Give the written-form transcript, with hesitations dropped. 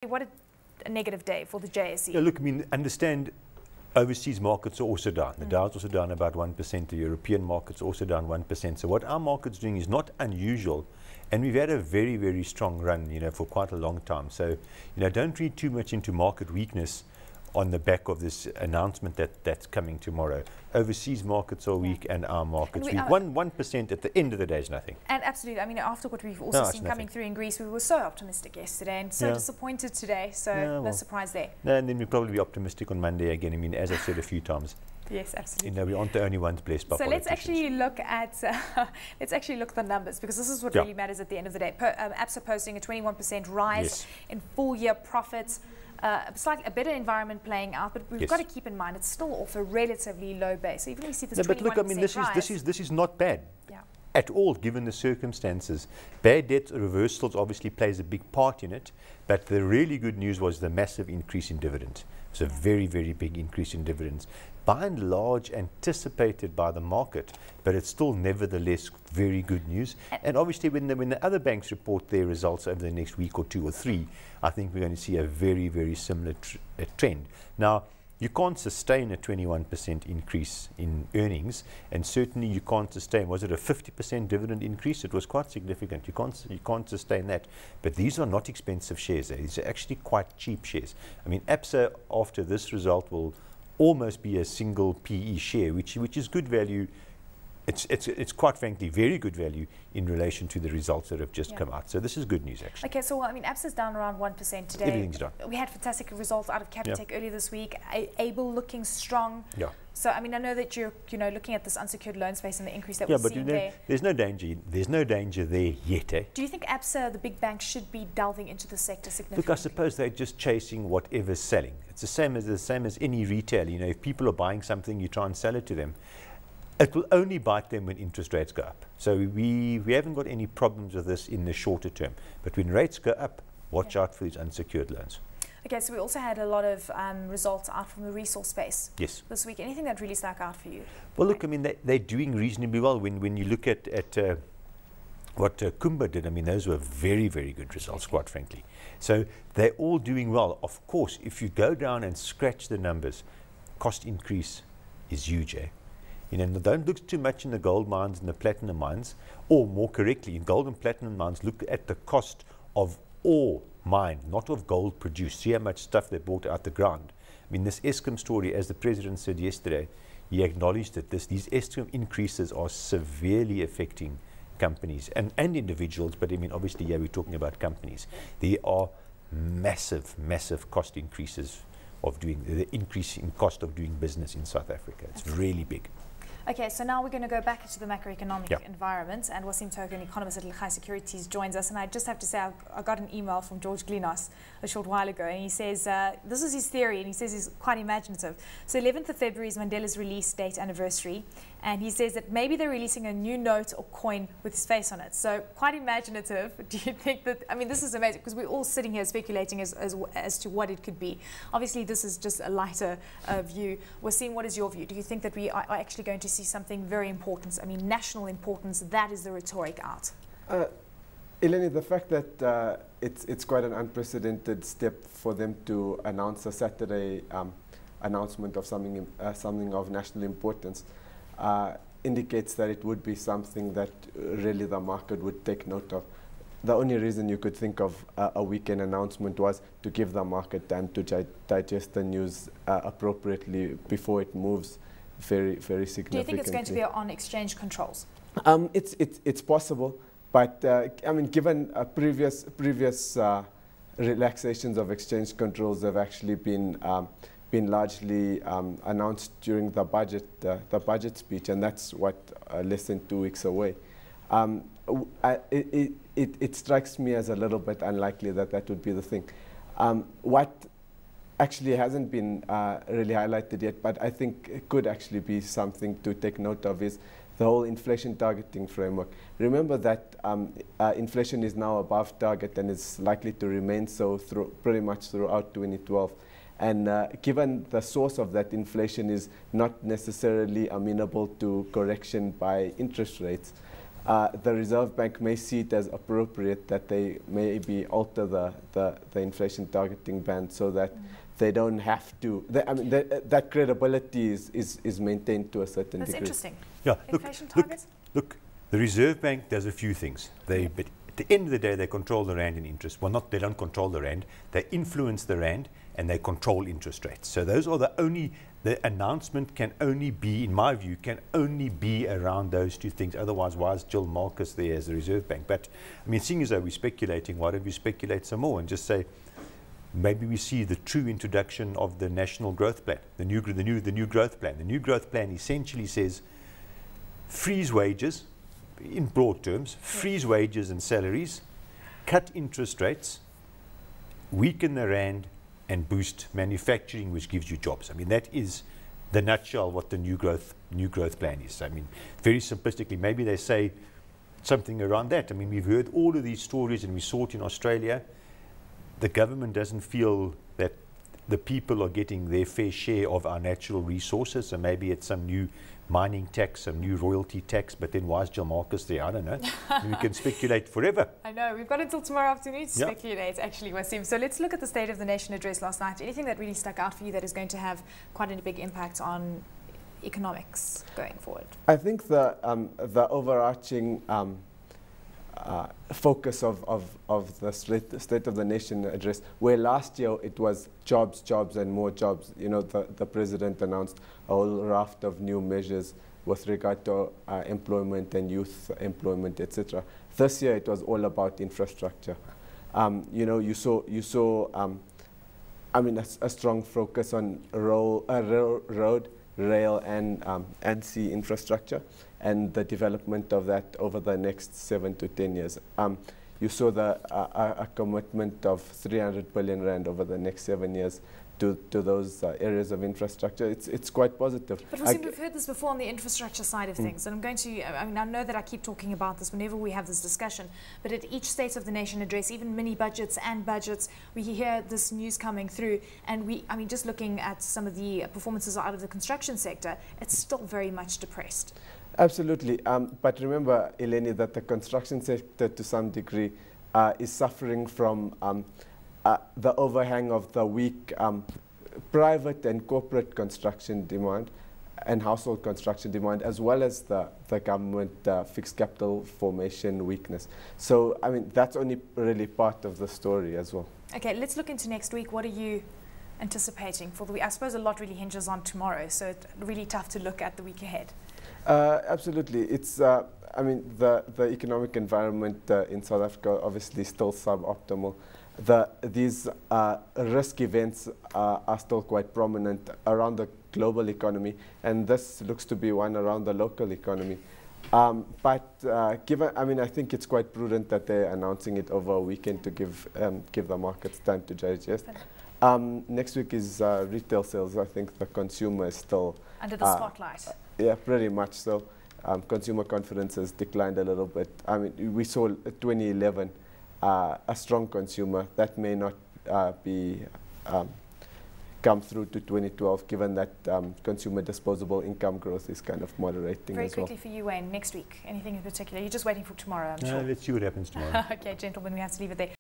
What a negative day for the JSE. Yeah, look, I mean, understand overseas markets are also down. The Dow's also down about 1%. The European markets are also down 1%. So what our market's doing is not unusual. And we've had a very, very strong run, for quite a long time. So, don't read too much into market weakness on the back of this announcement that's coming tomorrow. Overseas markets are weak and our markets weak. 1% at the end of the day is nothing. And absolutely, I mean, after what we've also seen coming through in Greece, we were so optimistic yesterday and so disappointed today, so no surprise there. No, and then we'll probably be optimistic on Monday again. I mean, as I've said a few times. Yes, absolutely. We aren't the only ones blessed by politicians. So let's actually look at the numbers, because this is what really matters at the end of the day. ABSA posting a 21% rise in full-year profits. Slightly a better environment playing out, but we've got to keep in mind it's still off a relatively low base. So even we see this 21% but look, I mean, this is not bad at all, given the circumstances. Bad debt reversals obviously plays a big part in it, but the really good news was the massive increase in dividends. It's a very, very big increase in dividends, by and large anticipated by the market, but it's still nevertheless very good news. And obviously when the other banks report their results over the next week or 2 or 3, I think we're going to see a very, very similar trend. Now, you can't sustain a 21% increase in earnings, and certainly you can't sustain, was it a 50% dividend increase? It was quite significant. You can't sustain that. But these are not expensive shares. These are actually quite cheap shares. I mean, ABSA after this result will almost be a single PE share, which is good value. It's quite frankly very good value in relation to the results that have just come out. So this is good news, actually. Okay, so I mean, ABSA's down around 1% today. Everything's down. We had fantastic results out of Capitec earlier this week. Able looking strong. Yeah. So I mean, I know that you're looking at this unsecured loan space and the increase that we're seeing there. There's no danger. There's no danger there yet. Do you think ABSA, the big bank, should be delving into the sector significantly? Look, I suppose they're just chasing whatever's selling. It's the same as any retail. If people are buying something, you try and sell it to them. It will only bite them when interest rates go up. So we haven't got any problems with this in the shorter term. But when rates go up, watch out for these unsecured loans. Okay, so we also had a lot of results out from the resource space this week. Anything that really stuck out for you? Well, look, I mean, they're doing reasonably well. When you look at what Kumba did, I mean, those were very, very good results, quite frankly. So they're all doing well. Of course, if you go down and scratch the numbers, cost increase is huge, don't look too much in the gold mines and the platinum mines, or more correctly, in gold and platinum mines, look at the cost of ore mined, not of gold produced. See how much stuff they bought out the ground. I mean, this Eskom story, as the president said yesterday, he acknowledged that these Eskom increases are severely affecting companies and individuals, but I mean, obviously, we're talking about companies. There are massive, massive cost increases the increase in cost of doing business in South Africa. It's really big. Okay, so now we're going to go back into the macroeconomic environment, and Waseem Thokan, economist at Legae Securities, joins us. And I just have to say, I got an email from George Glinos a short while ago, and he says, this is his theory, and he says he's quite imaginative. So 11th of February is Mandela's release date anniversary, and he says that maybe they're releasing a new note or coin with his face on it. So quite imaginative. Do you think that, I mean, this is amazing, because we're all sitting here speculating as to what it could be. Obviously, this is just a lighter view. Waseem, what is your view? Do you think that we are actually going to see something very important, I mean, national importance? That is the rhetoric out. Eleni, the fact that it's quite an unprecedented step for them to announce a Saturday announcement of something of national importance indicates that it would be something that really the market would take note of. The only reason you could think of a weekend announcement was to give the market time to digest the news appropriately before it moves very, very significantly. Do you think it's going to be on exchange controls? It's possible, but I mean, given previous relaxations of exchange controls have actually been largely announced during the budget speech, and that's what less than 2 weeks away. It strikes me as a little bit unlikely that would be the thing. What actually hasn't been really highlighted yet, but I think it could actually be something to take note of, is the whole inflation targeting framework. Remember that inflation is now above target and is likely to remain so pretty much throughout 2012. And given the source of that inflation is not necessarily amenable to correction by interest rates, the Reserve Bank may see it as appropriate that they maybe alter the inflation targeting band so that they don't have to. That credibility is maintained to a certain degree. That's interesting. Yeah, inflation targets? Look, the Reserve Bank does a few things. But at the end of the day, they control the rand in interest. Well, they don't control the rand. They influence the rand and they control interest rates. So those are the announcement can only be, in my view, can only be around those two things. Otherwise, why is Jill Marcus there as the Reserve Bank? But, I mean, seeing as though we're speculating, why don't we speculate some more and just say, maybe we see the true introduction of the National Growth Plan, the new growth plan. The new growth plan essentially says, freeze wages, in broad terms, freeze wages and salaries, cut interest rates, weaken the rand, and boost manufacturing, which gives you jobs. I mean, that is the nutshell what the new growth plan is. I mean, very simplistically, maybe they say something around that. I mean, we've heard all of these stories, and we saw it in Australia. The government doesn't feel that the people are getting their fair share of our natural resources, so maybe it's some new mining tax, some new royalty tax, but then why is Jill Marcus there? I don't know. We can speculate forever. I know. We've got until tomorrow afternoon to speculate, actually, Waseem. So let's look at the State of the Nation address last night. Anything that really stuck out for you that is going to have quite a big impact on economics going forward? I think the overarching focus of the State of the Nation address, where last year it was jobs, jobs, and more jobs. You know, the president announced a whole raft of new measures with regard to employment and youth employment, etc. This year it was all about infrastructure. You know, you saw I mean, a strong focus on road, rail, and sea infrastructure, and the development of that over the next 7 to 10 years. You saw a commitment of 300 billion rand over the next 7 years to those areas of infrastructure. It's quite positive. But Waseem, we've heard this before on the infrastructure side of things, and I'm going to, I mean, I know that I keep talking about this whenever we have this discussion, but at each State of the Nation address, even mini budgets and budgets, we hear this news coming through, and I mean, just looking at some of the performances out of the construction sector, it's still very much depressed. Absolutely, but remember, Eleni, that the construction sector to some degree is suffering from the overhang of the weak private and corporate construction demand and household construction demand, as well as the government fixed capital formation weakness. So, I mean, that's only really part of the story as well. Okay, let's look into next week. What are you anticipating for the week? I suppose a lot really hinges on tomorrow, so it's really tough to look at the week ahead. Absolutely. It's, I mean, the economic environment in South Africa obviously still suboptimal. These risk events are still quite prominent around the global economy, and this looks to be one around the local economy. But given, I mean, I think it's quite prudent that they're announcing it over a weekend to give the markets time to digest. Next week is retail sales. I think the consumer is still under the spotlight. Yeah, pretty much so. Consumer confidence has declined a little bit. I mean, we saw 2011 a strong consumer that may not come through to 2012, given that consumer disposable income growth is kind of moderating Very as well. Very quickly for you, Wayne, next week, anything in particular? You're just waiting for tomorrow, I'm sure. Let's see what happens tomorrow. Okay, gentlemen, we have to leave it there.